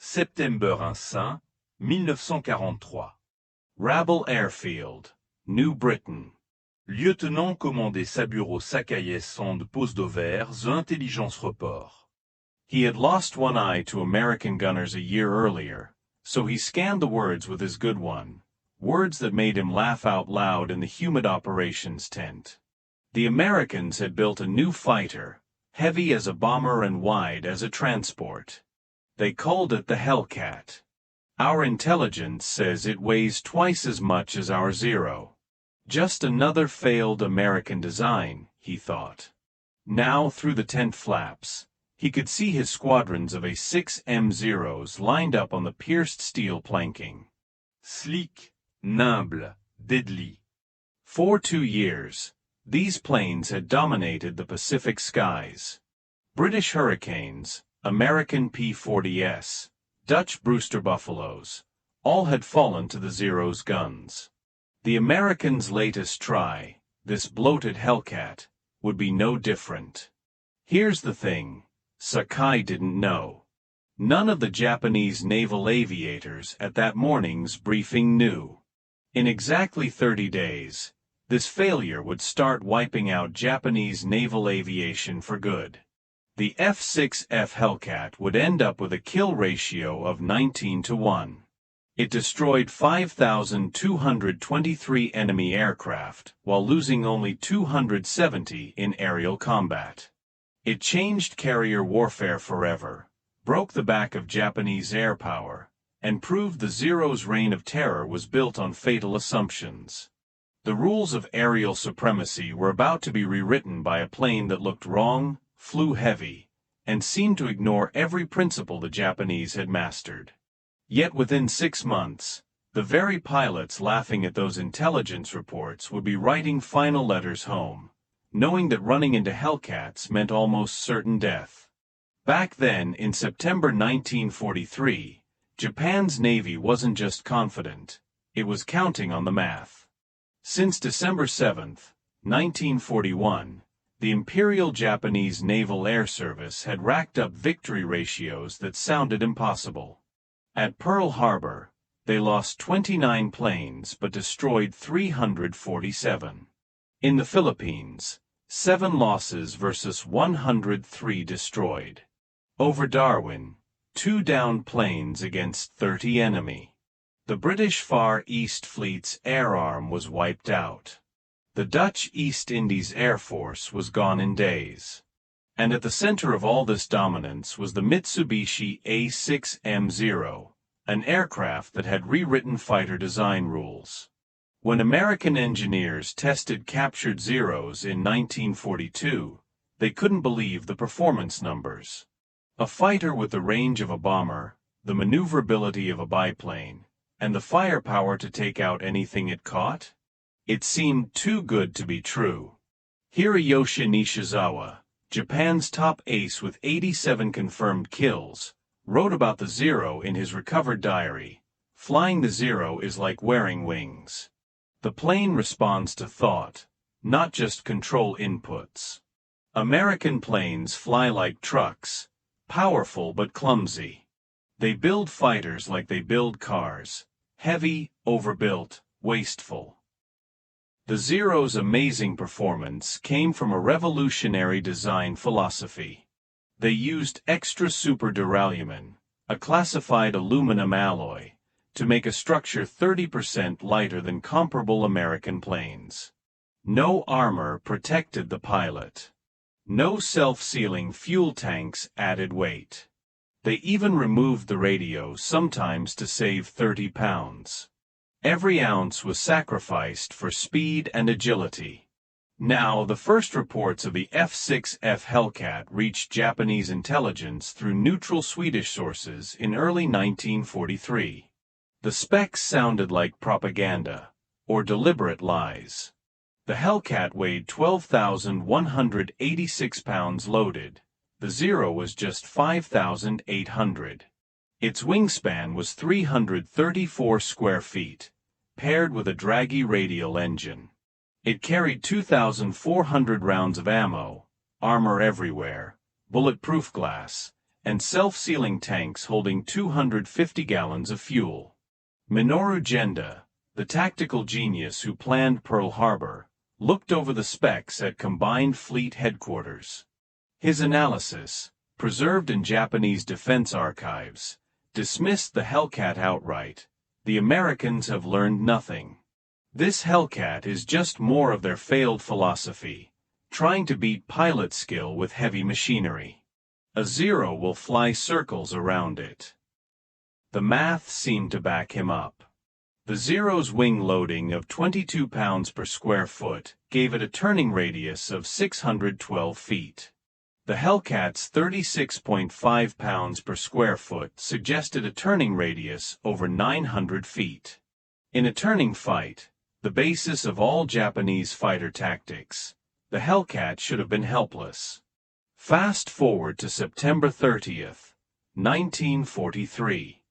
September 15, 1943. Rabble Airfield, New Britain. Lieutenant-commandé Saburo Sakai sonde pose d'Auvers, intelligence report. He had lost one eye to American gunners a year earlier, so he scanned the words with his good one, words that made him laugh out loud in the humid operations tent. The Americans had built a new fighter, heavy as a bomber and wide as a transport. They called it the Hellcat. Our intelligence says it weighs twice as much as our Zero. Just another failed American design, he thought. Now, through the tent flaps, he could see his squadrons of A6M0s lined up on the pierced steel planking. Sleek, nimble, deadly. For 2 years, these planes had dominated the Pacific skies. British Hurricanes, American P-40s, Dutch Brewster Buffaloes, all had fallen to the Zero's guns. The Americans' latest try, this bloated Hellcat, would be no different. Here's the thing, Sakai didn't know. None of the Japanese naval aviators at that morning's briefing knew. In exactly 30 days, this failure would start wiping out Japanese naval aviation for good. The F6F Hellcat would end up with a kill ratio of 19-1. It destroyed 5,223 enemy aircraft, while losing only 270 in aerial combat. It changed carrier warfare forever, broke the back of Japanese air power, and proved the Zero's reign of terror was built on fatal assumptions. The rules of aerial supremacy were about to be rewritten by a plane that looked wrong, flew heavy, and seemed to ignore every principle the Japanese had mastered. Yet within 6 months, the very pilots laughing at those intelligence reports would be writing final letters home, knowing that running into Hellcats meant almost certain death. Back then, in September 1943, Japan's Navy wasn't just confident, it was counting on the math. Since December 7, 1941, the Imperial Japanese Naval Air Service had racked up victory ratios that sounded impossible. At Pearl Harbor, they lost 29 planes but destroyed 347. In the Philippines, 7 losses versus 103 destroyed. Over Darwin, 2 downed planes against 30 enemy. The British Far East Fleet's air arm was wiped out. The Dutch East Indies Air Force was gone in days. And at the center of all this dominance was the Mitsubishi A6M0, an aircraft that had rewritten fighter design rules. When American engineers tested captured Zeros in 1942, they couldn't believe the performance numbers. A fighter with the range of a bomber, the maneuverability of a biplane, and the firepower to take out anything it caught? It seemed too good to be true. Hiroyoshi Nishizawa, Japan's top ace with 87 confirmed kills, wrote about the Zero in his recovered diary. Flying the Zero is like wearing wings. The plane responds to thought, not just control inputs. American planes fly like trucks, powerful but clumsy. They build fighters like they build cars, heavy, overbuilt, wasteful. The Zero's amazing performance came from a revolutionary design philosophy. They used extra superduralumin, a classified aluminum alloy, to make a structure 30% lighter than comparable American planes. No armor protected the pilot. No self-sealing fuel tanks added weight. They even removed the radio sometimes to save 30 pounds. Every ounce was sacrificed for speed and agility. Now, the first reports of the F6F Hellcat reached Japanese intelligence through neutral Swedish sources in early 1943. The specs sounded like propaganda, or deliberate lies. The Hellcat weighed 12,186 pounds loaded. The Zero was just 5,800. Its wingspan was 334 square feet, paired with a draggy radial engine. It carried 2,400 rounds of ammo, armor everywhere, bulletproof glass, and self-sealing tanks holding 250 gallons of fuel. Minoru Genda, the tactical genius who planned Pearl Harbor, looked over the specs at Combined Fleet Headquarters. His analysis, preserved in Japanese defense archives, dismissed the Hellcat outright. The Americans have learned nothing. This Hellcat is just more of their failed philosophy, trying to beat pilot skill with heavy machinery. A Zero will fly circles around it. The math seemed to back him up. The Zero's wing loading of 22 pounds per square foot gave it a turning radius of 612 feet. The Hellcat's 36.5 pounds per square foot suggested a turning radius over 900 feet. In a turning fight, the basis of all Japanese fighter tactics, the Hellcat should have been helpless. Fast forward to September 30th, 1943.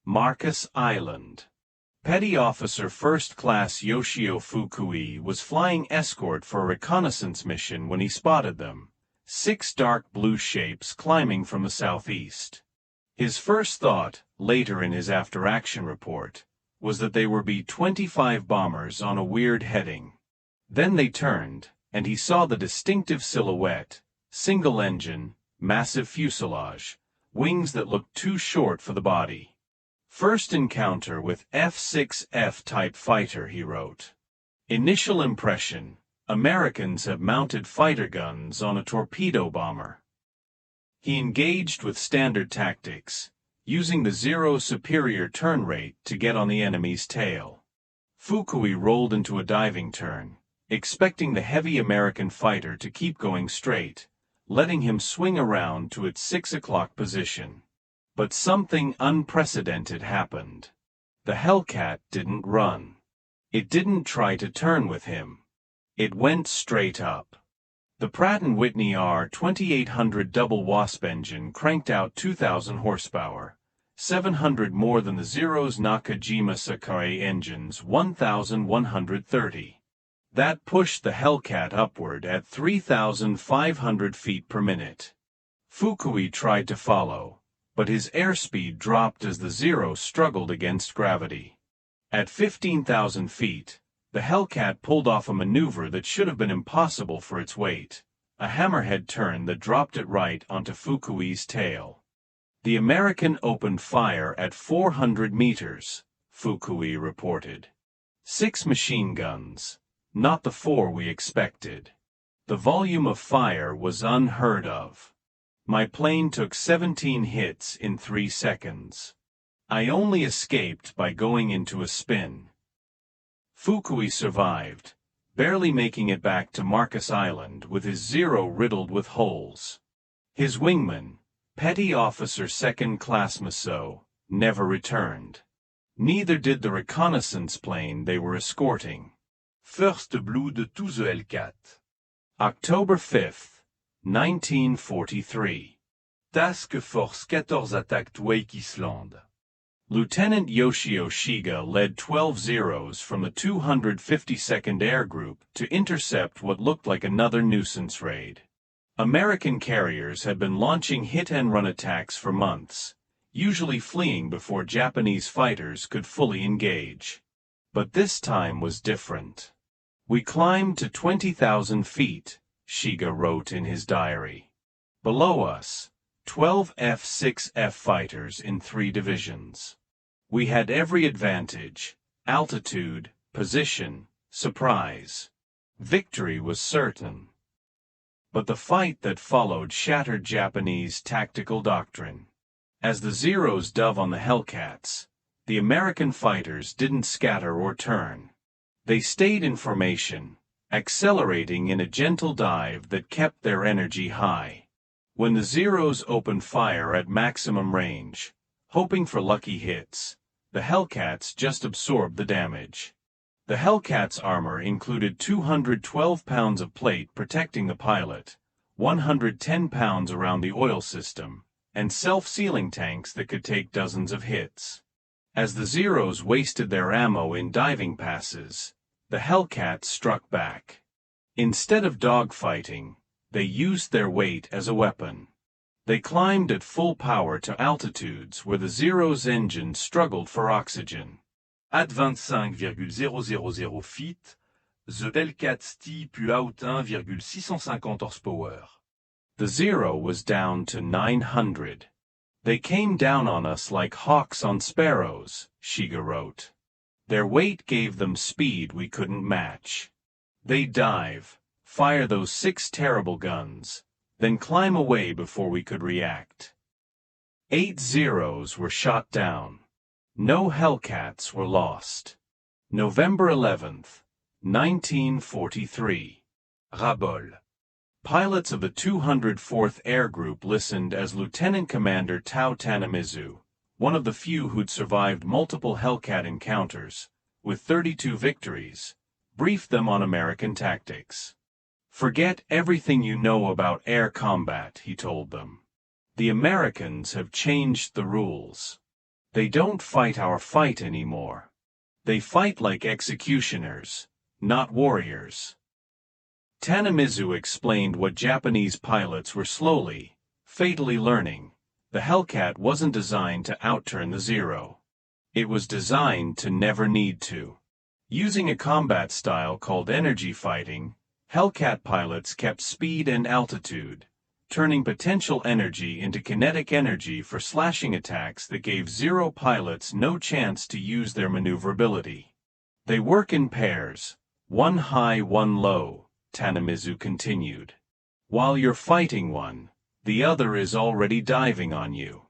Marcus Island. Petty Officer First Class Yoshio Fukui was flying escort for a reconnaissance mission when he spotted them, 6 dark blue shapes climbing from the southeast. His first thought, later in his after-action report, was that they were B-25 bombers on a weird heading. Then they turned, and he saw the distinctive silhouette, single engine, massive fuselage, wings that looked too short for the body. First encounter with F6F type fighter, he wrote. Initial impression, Americans have mounted fighter guns on a torpedo bomber. He engaged with standard tactics, using the Zero's superior turn rate to get on the enemy's tail. Fukui rolled into a diving turn, expecting the heavy American fighter to keep going straight, letting him swing around to its 6 o'clock position. But something unprecedented happened. The Hellcat didn't run. It didn't try to turn with him. It went straight up. The Pratt & Whitney R2800 double Wasp engine cranked out 2,000 horsepower, 700 more than the Zero's Nakajima Sakai engine's 1,130. That pushed the Hellcat upward at 3,500 feet per minute. Fukui tried to follow, but his airspeed dropped as the Zero struggled against gravity. At 15,000 feet, the Hellcat pulled off a maneuver that should have been impossible for its weight, a hammerhead turn that dropped it right onto Fukui's tail. The American opened fire at 400 meters, Fukui reported. 6 machine guns, not the 4 we expected. The volume of fire was unheard of. My plane took 17 hits in 3 seconds. I only escaped by going into a spin. Fukui survived, barely making it back to Marcus Island with his Zero riddled with holes. His wingman, Petty Officer Second Class Maso, never returned. Neither did the reconnaissance plane they were escorting. First blood to the Hellcat. October 5th, 1943. Task Force 14 attacked Wake Island. Lieutenant Yoshio Shiga led 12 Zeros from the 252nd Air Group to intercept what looked like another nuisance raid. American carriers had been launching hit-and-run attacks for months, usually fleeing before Japanese fighters could fully engage. But this time was different. We climbed to 20,000 feet, Shiga wrote in his diary. Below us, 12 F6F fighters in 3 divisions. We had every advantage: altitude, position, surprise. Victory was certain. But the fight that followed shattered Japanese tactical doctrine. As the Zeros dove on the Hellcats, the American fighters didn't scatter or turn. They stayed in formation, accelerating in a gentle dive that kept their energy high. When the Zeros opened fire at maximum range, hoping for lucky hits, the Hellcats just absorbed the damage. The Hellcat's armor included 212 pounds of plate protecting the pilot, 110 pounds around the oil system, and self-sealing tanks that could take dozens of hits. As the Zeros wasted their ammo in diving passes, the Hellcats struck back. Instead of dogfighting, they used their weight as a weapon. They climbed at full power to altitudes where the Zero's engine struggled for oxygen. At 25,000 feet, the Hellcats pu out 1,650 horsepower. The Zero was down to 900. They came down on us like hawks on sparrows, Shiga wrote. Their weight gave them speed we couldn't match. They'd dive, fire those 6 terrible guns, then climb away before we could react. 8 Zeros were shot down. No Hellcats were lost. November 11th, 1943. Rabol. Pilots of the 204th Air Group listened as Lieutenant Commander Tao Tanamizu, one of the few who'd survived multiple Hellcat encounters, with 32 victories, briefed them on American tactics. "Forget everything you know about air combat," he told them. "The Americans have changed the rules. They don't fight our fight anymore. They fight like executioners, not warriors." Tanamizu explained what Japanese pilots were slowly, fatally learning. The Hellcat wasn't designed to outturn the Zero. It was designed to never need to. Using a combat style called energy fighting, Hellcat pilots kept speed and altitude, turning potential energy into kinetic energy for slashing attacks that gave Zero pilots no chance to use their maneuverability. "They work in pairs, one high, one low," Tanamizu continued. "While you're fighting one, the other is already diving on you.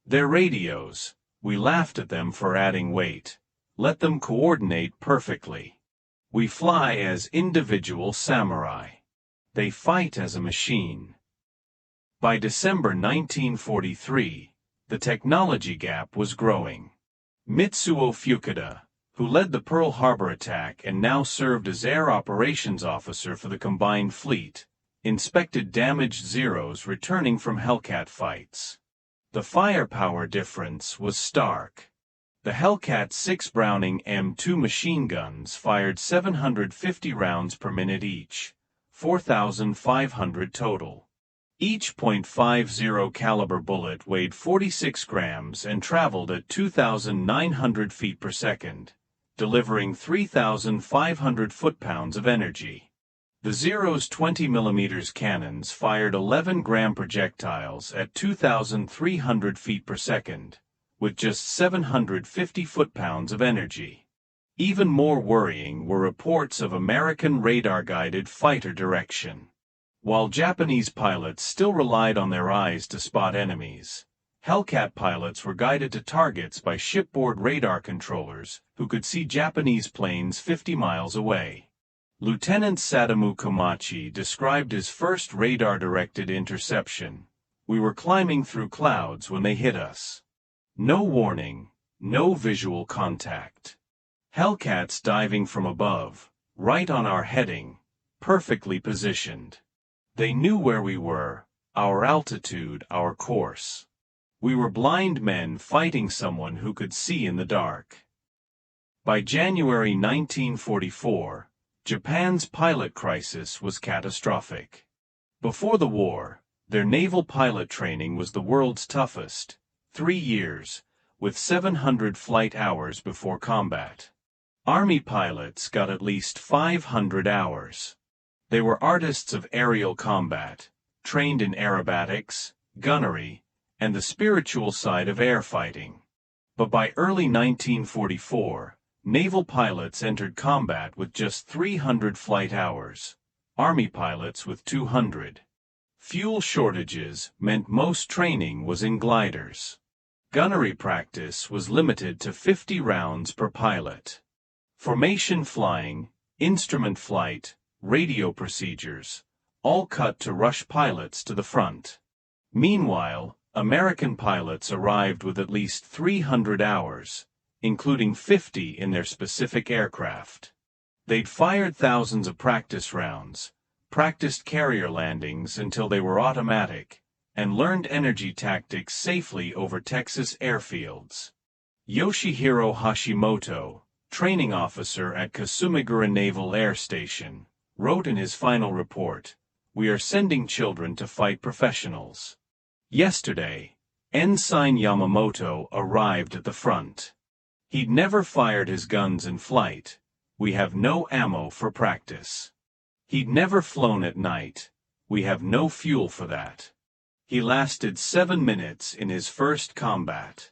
Their radios, we laughed at them for adding weight. Let them coordinate perfectly. We fly as individual samurai. They fight as a machine." By December 1943, the technology gap was growing. Mitsuo Fukuda, who led the Pearl Harbor attack and now served as Air Operations Officer for the combined fleet, inspected damaged Zeros returning from Hellcat fights. The firepower difference was stark. The Hellcat's 6 Browning M2 machine guns fired 750 rounds per minute each, 4,500 total. Each .50 caliber bullet weighed 46 grams and traveled at 2,900 feet per second, delivering 3,500 foot-pounds of energy. The Zero's 20mm cannons fired 11-gram projectiles at 2,300 feet per second, with just 750 foot-pounds of energy. Even more worrying were reports of American radar-guided fighter direction. While Japanese pilots still relied on their eyes to spot enemies, Hellcat pilots were guided to targets by shipboard radar controllers who could see Japanese planes 50 miles away. Lieutenant Sadamu Komachi described his first radar-directed interception. "We were climbing through clouds when they hit us. No warning, no visual contact. Hellcats diving from above, right on our heading, perfectly positioned. They knew where we were, our altitude, our course. We were blind men fighting someone who could see in the dark." By January 1944, Japan's pilot crisis was catastrophic. Before the war, their naval pilot training was the world's toughest, 3 years, with 700 flight hours before combat. Army pilots got at least 500 hours. They were artists of aerial combat, trained in aerobatics, gunnery, and the spiritual side of air fighting. But by early 1944, naval pilots entered combat with just 300 flight hours, Army pilots with 200. Fuel shortages meant most training was in gliders. Gunnery practice was limited to 50 rounds per pilot. Formation flying, instrument flight, radio procedures, all cut to rush pilots to the front. Meanwhile, American pilots arrived with at least 300 hours, including 50 in their specific aircraft. They'd fired thousands of practice rounds, practiced carrier landings until they were automatic, and learned energy tactics safely over Texas airfields. Yoshihiro Hashimoto, training officer at Kasumigura Naval Air Station, wrote in his final report, "We are sending children to fight professionals." Yesterday, Ensign Yamamoto arrived at the front. He'd never fired his guns in flight. We have no ammo for practice. He'd never flown at night. We have no fuel for that. He lasted 7 minutes in his first combat.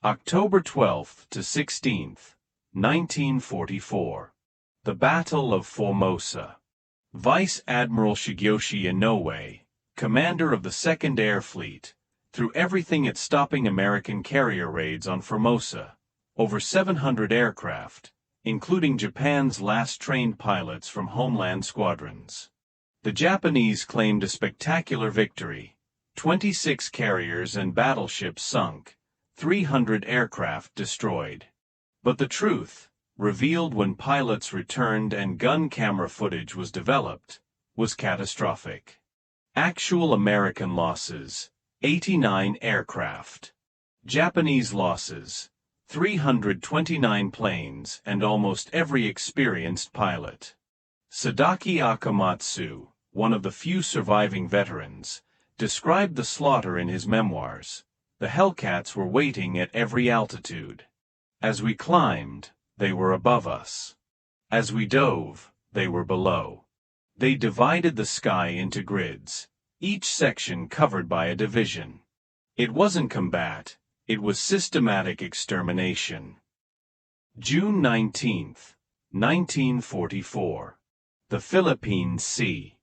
October 12th to 16th, 1944. The Battle of Formosa. Vice Admiral Shigeyoshi Inoue, commander of the 2nd Air Fleet, threw everything at stopping American carrier raids on Formosa, over 700 aircraft, including Japan's last trained pilots from homeland squadrons. The Japanese claimed a spectacular victory. 26 carriers and battleships sunk, 300 aircraft destroyed. But the truth, revealed when pilots returned and gun camera footage was developed, was catastrophic. Actual American losses, 89 aircraft. Japanese losses, 329 planes and almost every experienced pilot. Sadaki Akamatsu, one of the few surviving veterans, described the slaughter in his memoirs. The Hellcats were waiting at every altitude. As we climbed, they were above us. As we dove, they were below. They divided the sky into grids, each section covered by a division. It wasn't combat, it was systematic extermination. June 19, 1944. The Philippine Sea.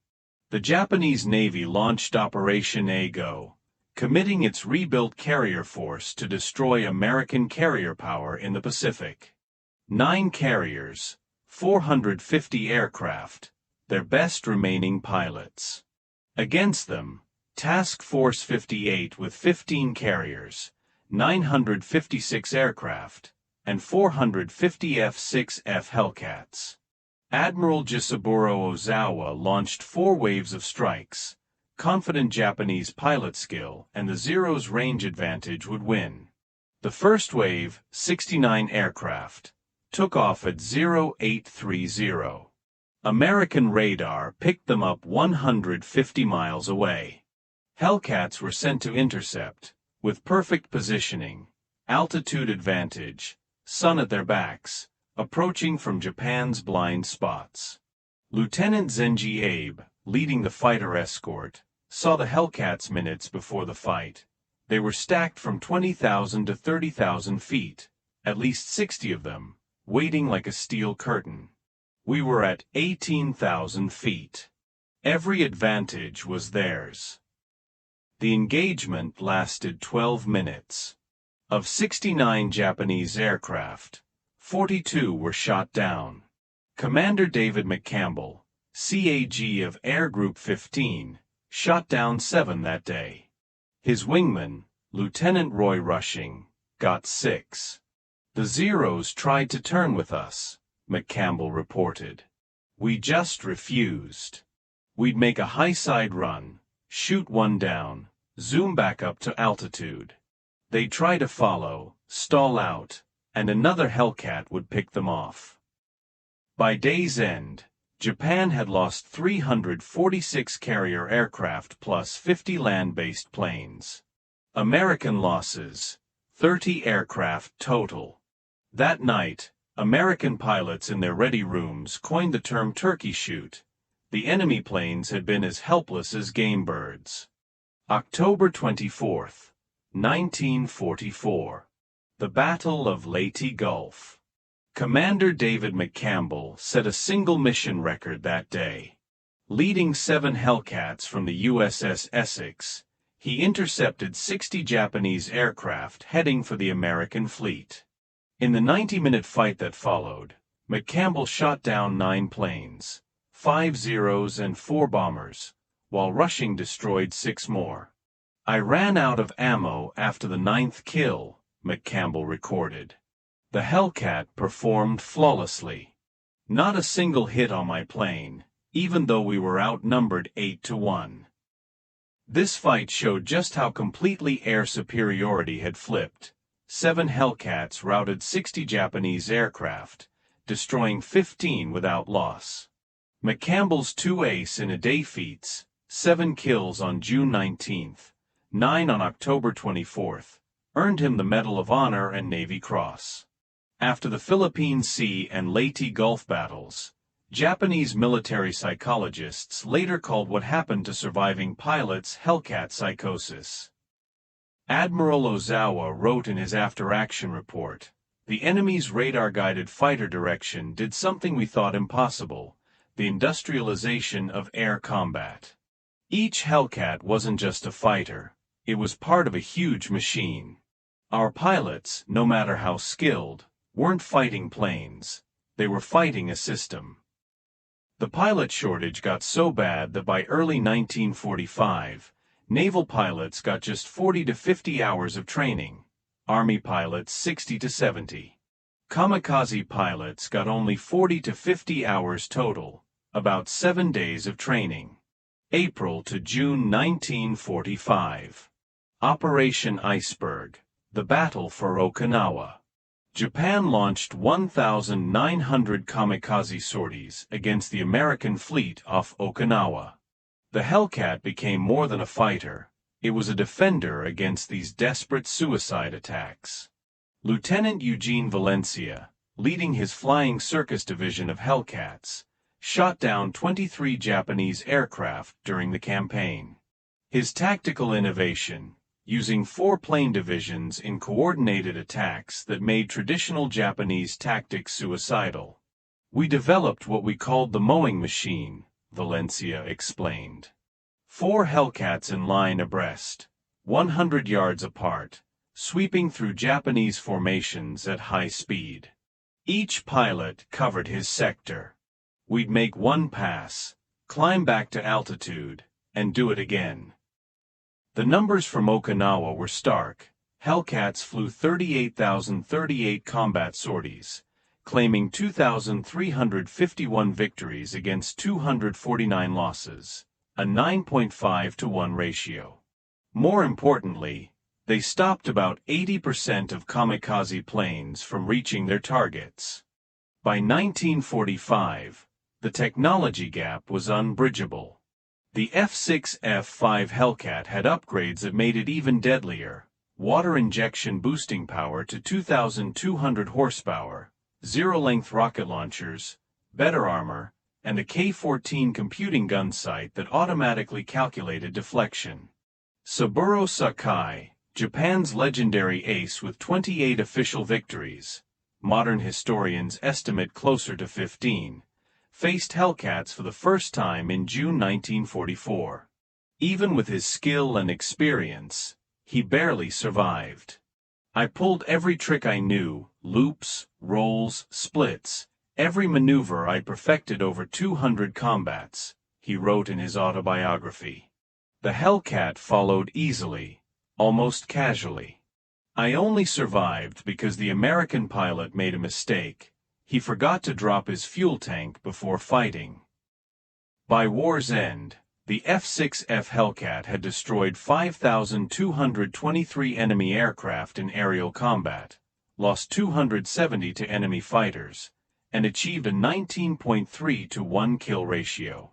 The Japanese Navy launched Operation Ago, committing its rebuilt carrier force to destroy American carrier power in the Pacific. 9 carriers, 450 aircraft, their best remaining pilots. Against them, Task Force 58 with 15 carriers, 956 aircraft, and 450 F6F Hellcats. Admiral Saburo Ozawa launched 4 waves of strikes, confident Japanese pilot skill and the Zero's range advantage would win. The first wave, 69 aircraft, took off at 0830. American radar picked them up 150 miles away. Hellcats were sent to intercept, with perfect positioning, altitude advantage, sun at their backs, approaching from Japan's blind spots. Lieutenant Zenji Abe, leading the fighter escort, saw the Hellcats minutes before the fight. They were stacked from 20,000 to 30,000 feet, at least 60 of them, waiting like a steel curtain. We were at 18,000 feet. Every advantage was theirs. The engagement lasted 12 minutes. Of 69 Japanese aircraft, 42 were shot down. Commander David McCampbell, CAG of Air Group 15, shot down 7 that day. His wingman, Lieutenant Roy Rushing, got 6. The Zeros tried to turn with us, McCampbell reported. We just refused. We'd make a high-side run, shoot one down, zoom back up to altitude. They'd try to follow, stall out, and another Hellcat would pick them off. By day's end, Japan had lost 346 carrier aircraft plus 50 land-based planes. American losses, 30 aircraft total. That night, American pilots in their ready rooms coined the term turkey shoot. The enemy planes had been as helpless as game birds. October 24, 1944. The Battle of Leyte Gulf. Commander David McCampbell set a single mission record that day. Leading 7 Hellcats from the USS Essex, he intercepted 60 Japanese aircraft heading for the American fleet. In the 90-minute fight that followed, McCampbell shot down 9 planes, 5 Zeros and 4 bombers, while Rushing destroyed 6 more. I ran out of ammo after the 9th kill, McCampbell recorded. The Hellcat performed flawlessly. Not a single hit on my plane, even though we were outnumbered 8-1. This fight showed just how completely air superiority had flipped. 7 Hellcats routed 60 Japanese aircraft, destroying 15 without loss. McCampbell's 2 ace-in-a-day feats, 7 kills on June 19, 9 on October 24, earned him the Medal of Honor and Navy Cross. After the Philippine Sea and Leyte Gulf battles, Japanese military psychologists later called what happened to surviving pilots Hellcat psychosis. Admiral Ozawa wrote in his after-action report, "The enemy's radar-guided fighter direction did something we thought impossible, the industrialization of air combat. Each Hellcat wasn't just a fighter, it was part of a huge machine. Our pilots, no matter how skilled, weren't fighting planes, they were fighting a system." The pilot shortage got so bad that by early 1945, naval pilots got just 40 to 50 hours of training, Army pilots 60 to 70. Kamikaze pilots got only 40 to 50 hours total, about 7 days of training. April to June 1945. Operation Iceberg, the battle for Okinawa. Japan launched 1,900 kamikaze sorties against the American fleet off Okinawa. The Hellcat became more than a fighter, it was a defender against these desperate suicide attacks. Lieutenant Eugene Valencia, leading his flying circus division of Hellcats, shot down 23 Japanese aircraft during the campaign. His tactical innovation, using 4 plane divisions in coordinated attacks that made traditional Japanese tactics suicidal. "We developed what we called the mowing machine," Valencia explained. 4 Hellcats in line abreast, 100 yards apart, sweeping through Japanese formations at high speed. Each pilot covered his sector. We'd make one pass, climb back to altitude, and do it again. The numbers from Okinawa were stark. Hellcats flew 38,038 combat sorties, claiming 2,351 victories against 249 losses, a 9.5 to 1 ratio. More importantly, they stopped about 80% of kamikaze planes from reaching their targets. By 1945, the technology gap was unbridgeable. The F6F Hellcat had upgrades that made it even deadlier: water injection boosting power to 2,200 horsepower, zero-length rocket launchers, better armor, and a K-14 computing gun sight that automatically calculated deflection. Saburo Sakai, Japan's legendary ace with 28 official victories, modern historians estimate closer to 15, faced Hellcats for the first time in June 1944. Even with his skill and experience, he barely survived. "I pulled every trick I knew, loops, rolls, splits, every maneuver I perfected over 200 combats," he wrote in his autobiography. The Hellcat followed easily, almost casually. "I only survived because the American pilot made a mistake. He forgot to drop his fuel tank before fighting." By war's end, the F6F Hellcat had destroyed 5,223 enemy aircraft in aerial combat, lost 270 to enemy fighters, and achieved a 19.3 to 1 kill ratio.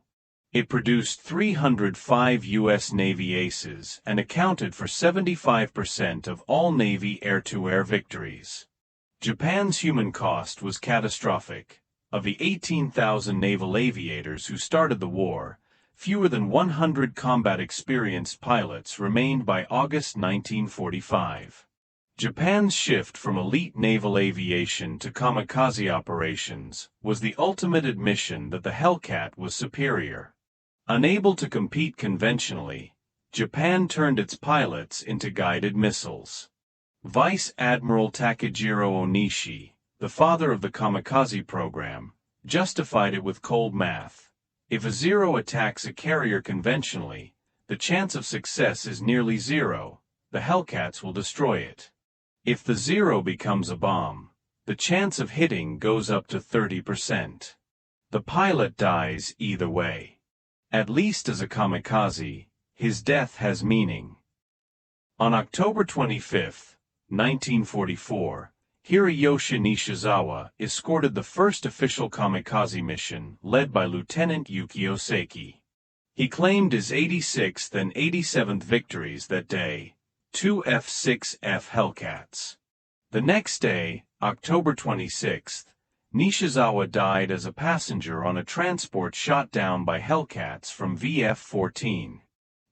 It produced 305 U.S. Navy aces and accounted for 75% of all Navy air-to-air victories. Japan's human cost was catastrophic. Of the 18,000 naval aviators who started the war, fewer than 100 combat-experienced pilots remained by August 1945. Japan's shift from elite naval aviation to kamikaze operations was the ultimate admission that the Hellcat was superior. Unable to compete conventionally, Japan turned its pilots into guided missiles. Vice Admiral Takejiro Onishi, the father of the kamikaze program, justified it with cold math. If a Zero attacks a carrier conventionally, the chance of success is nearly zero. The Hellcats will destroy it. If the Zero becomes a bomb, the chance of hitting goes up to 30%. The pilot dies either way. At least as a kamikaze, his death has meaning. On October 25, 1944, Hiroyoshi Nishizawa escorted the first official kamikaze mission led by Lieutenant Yukio Seki. He claimed his 86th and 87th victories that day, 2 F6F Hellcats. The next day, October 26th, Nishizawa died as a passenger on a transport shot down by Hellcats from VF-14.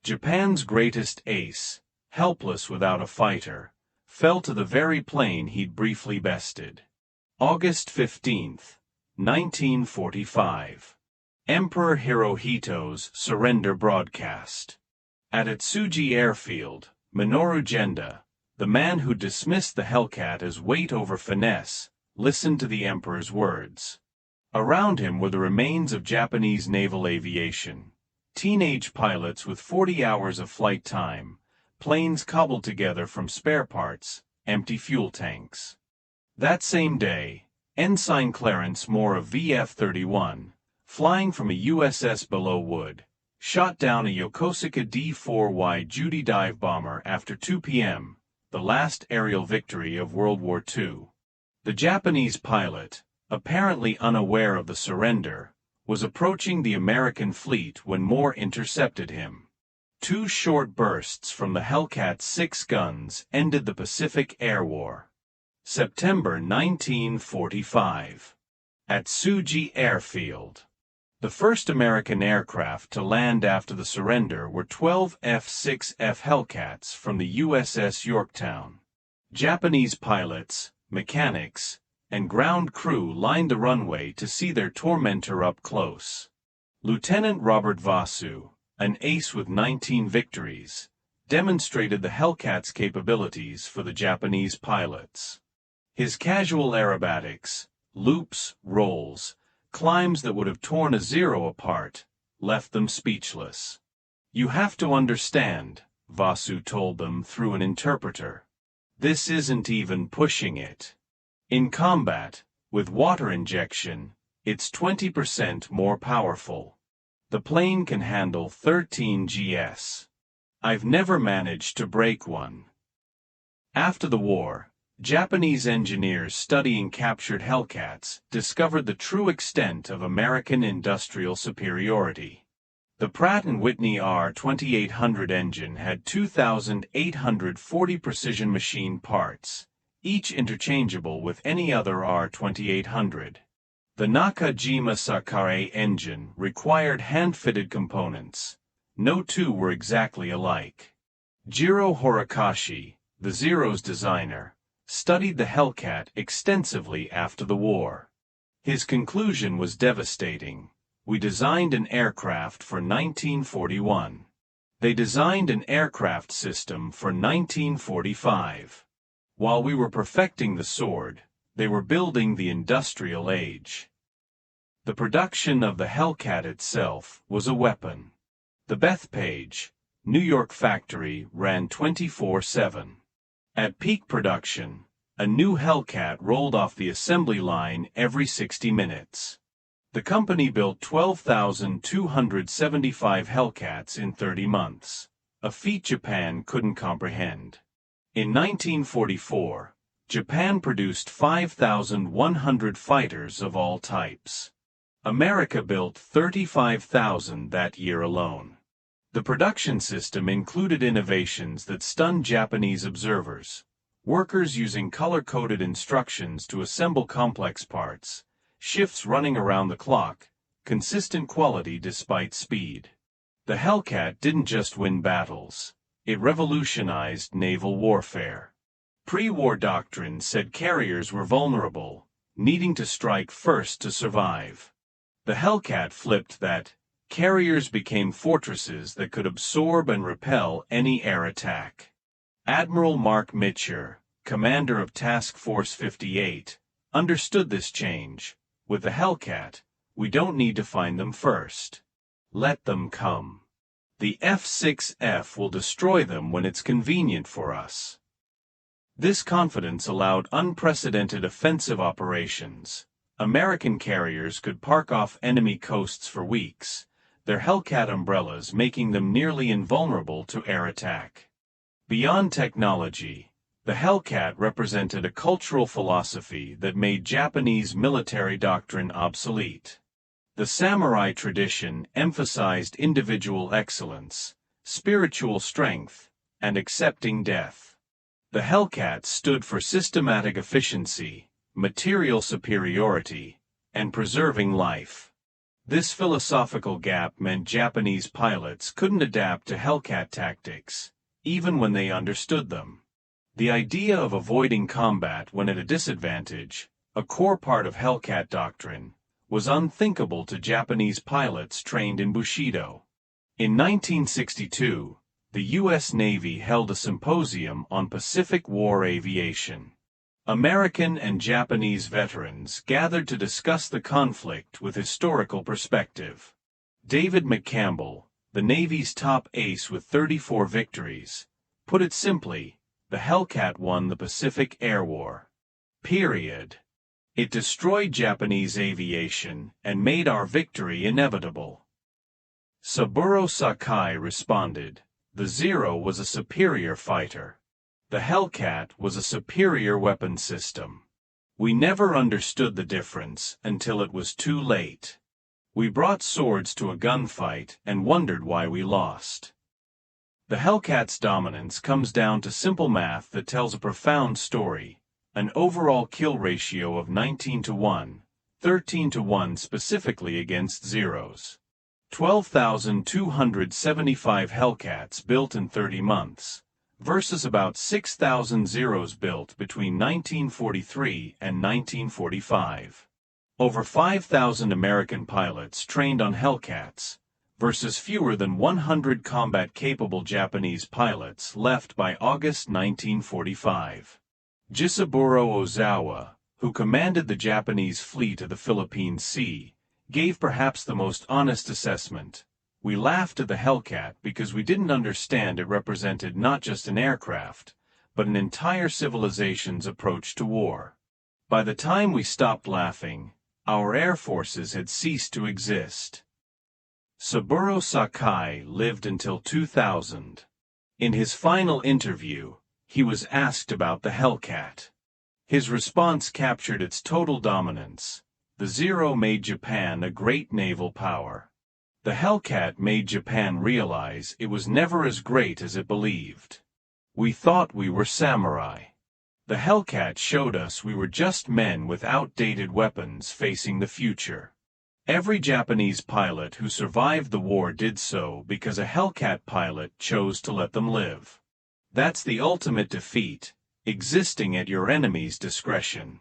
Japan's greatest ace, helpless without a fighter, fell to the very plane he'd briefly bested. August 15, 1945. Emperor Hirohito's surrender broadcast. At Atsugi Airfield, Minoru Genda, the man who dismissed the Hellcat as weight over finesse, listened to the emperor's words. Around him were the remains of Japanese naval aviation. Teenage pilots with 40 hours of flight time, planes cobbled together from spare parts, empty fuel tanks. That same day, Ensign Clarence Moore of VF-31, flying from a USS Below Wood, shot down a Yokosuka D-4Y Judy dive bomber after 2 p.m., the last aerial victory of World War II. The Japanese pilot, apparently unaware of the surrender, was approaching the American fleet when Moore intercepted him. 2 short bursts from the Hellcat's 6 guns ended the Pacific Air War. September 1945. At Atsugi Airfield. The first American aircraft to land after the surrender were 12 F6F Hellcats from the USS Yorktown. Japanese pilots, mechanics, and ground crew lined the runway to see their tormentor up close. Lieutenant Robert Vasu, an ace with 19 victories, demonstrated the Hellcat's capabilities for the Japanese pilots. His casual aerobatics, loops, rolls, climbs that would have torn a Zero apart, left them speechless. "You have to understand," Vasu told them through an interpreter. "This isn't even pushing it. In combat, with water injection, it's 20% more powerful. The plane can handle 13 gs. I've never managed to break one." After the war, Japanese engineers studying captured Hellcats discovered the true extent of American industrial superiority. The Pratt & Whitney R-2800 engine had 2,840 precision machine parts, each interchangeable with any other R-2800. The Nakajima Sakai engine required hand-fitted components. No two were exactly alike. Jiro Horikoshi, the Zero's designer, studied the Hellcat extensively after the war. His conclusion was devastating. "We designed an aircraft for 1941. They designed an aircraft system for 1945. While we were perfecting the sword, they were building the industrial age." The production of the Hellcat itself was a weapon. The Bethpage, New York factory ran 24/7. At peak production, a new Hellcat rolled off the assembly line every 60 minutes. The company built 12,275 Hellcats in 30 months, a feat Japan couldn't comprehend. In 1944, Japan produced 5,100 fighters of all types. America built 35,000 that year alone. The production system included innovations that stunned Japanese observers. Workers using color-coded instructions to assemble complex parts, shifts running around the clock, consistent quality despite speed. The Hellcat didn't just win battles, it revolutionized naval warfare. Pre-war doctrine said carriers were vulnerable, needing to strike first to survive. The Hellcat flipped that. Carriers became fortresses that could absorb and repel any air attack. Admiral Mark Mitcher, commander of Task Force 58, understood this change. "With the Hellcat, we don't need to find them first. Let them come. The F6F will destroy them when it's convenient for us." This confidence allowed unprecedented offensive operations. American carriers could park off enemy coasts for weeks, their Hellcat umbrellas making them nearly invulnerable to air attack. Beyond technology, the Hellcat represented a cultural philosophy that made Japanese military doctrine obsolete. The samurai tradition emphasized individual excellence, spiritual strength, and accepting death. The Hellcats stood for systematic efficiency, material superiority, and preserving life. This philosophical gap meant Japanese pilots couldn't adapt to Hellcat tactics, even when they understood them. The idea of avoiding combat when at a disadvantage, a core part of Hellcat doctrine, was unthinkable to Japanese pilots trained in Bushido. In 1962, the U.S. Navy held a symposium on Pacific War aviation. American and Japanese veterans gathered to discuss the conflict with historical perspective. David McCampbell, the Navy's top ace with 34 victories, put it simply, the Hellcat won the Pacific Air War. Period. It destroyed Japanese aviation and made our victory inevitable. Saburo Sakai responded, the Zero was a superior fighter. The Hellcat was a superior weapon system. We never understood the difference until it was too late. We brought swords to a gunfight and wondered why we lost. The Hellcat's dominance comes down to simple math that tells a profound story. An overall kill ratio of 19-1, 13-1 specifically against Zeros. 12,275 Hellcats built in 30 months, versus about 6,000 Zeros built between 1943 and 1945. Over 5,000 American pilots trained on Hellcats, versus fewer than 100 combat-capable Japanese pilots left by August 1945. Saburo Ozawa, who commanded the Japanese fleet of the Philippine Sea, gave perhaps the most honest assessment. We laughed at the Hellcat because we didn't understand it represented not just an aircraft, but an entire civilization's approach to war. By the time we stopped laughing, our air forces had ceased to exist. Saburo Sakai lived until 2000. In his final interview, he was asked about the Hellcat. His response captured its total dominance. The Zero made Japan a great naval power. The Hellcat made Japan realize it was never as great as it believed. We thought we were samurai. The Hellcat showed us we were just men with outdated weapons facing the future. Every Japanese pilot who survived the war did so because a Hellcat pilot chose to let them live. That's the ultimate defeat, existing at your enemy's discretion.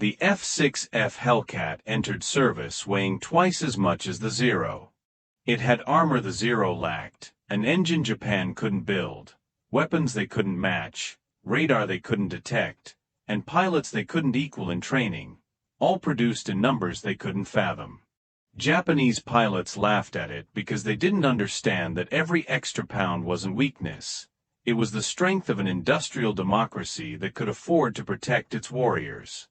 The F6F Hellcat entered service weighing twice as much as the Zero. It had armor the Zero lacked, an engine Japan couldn't build, weapons they couldn't match, radar they couldn't detect, and pilots they couldn't equal in training, all produced in numbers they couldn't fathom. Japanese pilots laughed at it because they didn't understand that every extra pound wasn't weakness. It was the strength of an industrial democracy that could afford to protect its warriors.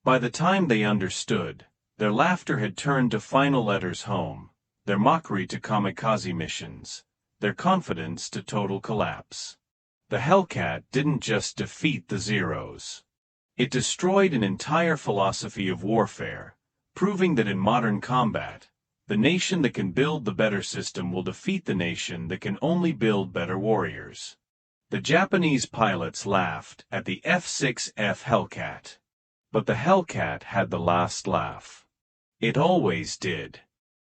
By the time they understood, their laughter had turned to final letters home, their mockery to kamikaze missions, their confidence to total collapse. The Hellcat didn't just defeat the Zeros. It destroyed an entire philosophy of warfare, proving that in modern combat, the nation that can build the better system will defeat the nation that can only build better warriors. The Japanese pilots laughed at the F6F Hellcat. But the Hellcat had the last laugh. It always did.